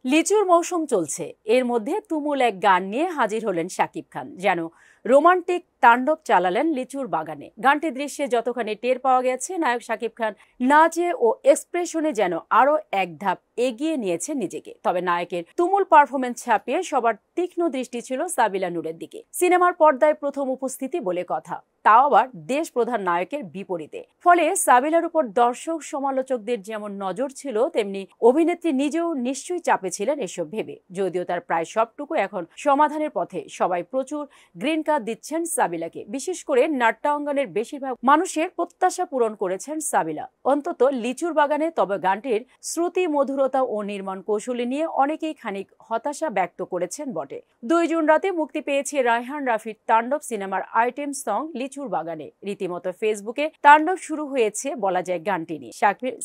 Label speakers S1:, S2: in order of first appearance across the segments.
S1: লিচুর মৌসুম চলছে, এর মধ্যে তুমুল এক গান নিয়ে হাজির হলেন শাকিব খান। যেন রোমান্টিক তাণ্ডব চালালেন লিচুর বাগানে। গানটির দৃশ্যে যতখানি টের পাওয়া গেছে, নায়ক শাকিব খান নাচে ও এক্সপ্রেশনে যেন আরো এক ধাপ এগিয়ে নিয়েছেন নিজেকে। তবে নায়কের তুমুল পারফরমেন্স ছাপিয়ে সবার তীক্ষ্ণ দৃষ্টি ছিল সাবিলা নূরের দিকে। সিনেমার পর্দায় প্রথম উপস্থিতি বলে কথা, তাও আবার দেশ প্রধান নায়কের বিপরীতে। ফলে সাবিলার উপর দর্শক সমালোচকদের যেমন নজর ছিল, তেমনি অভিনেত্রী নিজেও নিশ্চয়ই চাপে ছিলেন এসব ভেবে। যদিও তার প্রায় সবটুকু এখন সমাধানের পথে, সবাই প্রচুর গ্রিন কার্ড দিচ্ছেন সাবিলাকে। বিশেষ করে নাট্যাঙ্গনের বেশিরভাগ মানুষের প্রত্যাশা পূরণ করেছেন সাবিলা, অন্তত লিচুর বাগানে। তবে গানটির শ্রুতি, মধুরতা ও নির্মাণ কৌশলী নিয়ে অনেকেই খানিক হতাশা ব্যক্ত করেছেন বটে। 2 জুন রাতে মুক্তি পেয়েছে রায়হান রাফির তাণ্ডব সিনেমার আইটেম সং লিচুর বাগানে। রীতিমতো ফেসবুকে তাণ্ডব শুরু হয়েছে বলা যায় গানটি নিয়ে।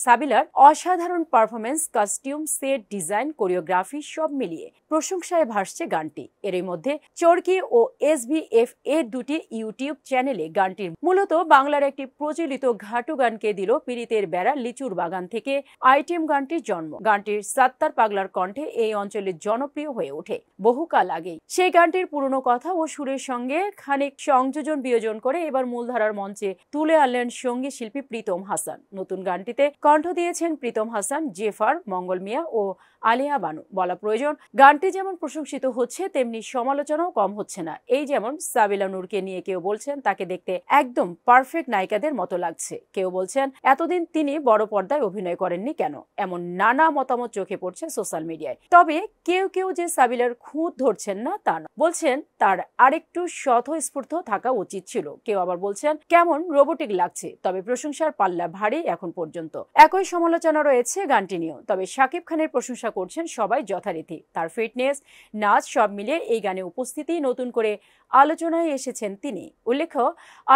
S1: সাবিলার অসাধারণ performance, costume, set design, choreography সব মিলিয়ে প্রশংসায় ভাসছে গানটি। এরই মধ্যে চরকি ও SBF এর দুটি ইউটিউব চ্যানেলে গানটির মূলত বাংলার একটি প্রচলিত ঘাটু গানকে দিল পীড়িতের বেড়া লিচুর বাগান থেকে আইটেম গানটির জন্ম। গানটির সাত্তার পাগলার কণ্ঠে এই অঞ্চলে জনপ্রিয় হয়ে ওঠে বহুকাল আগেই। সেই গানটির পুরনো কথা ও সুরের সঙ্গে খানিক সংযোজন বিয়োজন করে এবার মূলধারার মঞ্চে তুলে আনলেন সঙ্গী শিল্পী প্রীতম হাসান। নতুন গানটিতে কণ্ঠ দিয়েছেন প্রীতম হাসান, জেফার, মঙ্গল মিয়া ও আলিয়া বানু। বলা প্রয়োজন, গানটি যেমন প্রশংসিত হচ্ছে, তেমনি সমালোচনাও কম হচ্ছে না। এই যেমন সাবিলা নূরকে নিয়ে কেউ বলছেন তাকে দেখতে একদম পারফেক্ট নায়িকাদের মতো লাগছে, কেউ বলছেন এতদিন তিনি বড় পর্দায় অভিনয় করেননি কেন। এমন নানা মতামত চোখে পড়ছে সোশ্যাল মিডিয়ায়। তবে কেউ কেউ যে সাবিলার খুঁত ধরছেন না তা না, বলছেন তার আরেকটু স্বতঃস্ফূর্ত থাকা উচিত ছিল। কেউ আবার বলছেন কেমন রোবোটিক লাগছে। তবে প্রশংসার পাল্লা ভারী এখন পর্যন্ত। একই সমালোচনা রয়েছে গানটি নিয়েও। তবে শাকিব খানের প্রশংসা করছেন সবাই যথারীতি। তার ফিটনেস, নাচ সব মিলিয়ে এই গানে উপস্থিতি নতুন করে আলোচনায় এসেছেন তিনি। উল্লেখ্য,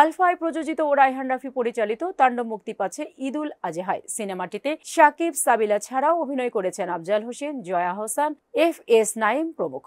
S1: আলফায় প্রযোজিত ও রায়হান রাফি পরিচালিত তাণ্ডব মুক্তি পাচ্ছে ঈদুল আজহায়। সিনেমাটিতে শাকিব, সাবিলা ছাড়াও অভিনয় করেছেন আফজাল হোসেন, জয়া হোসেন, FS নাঈম প্রমুখ।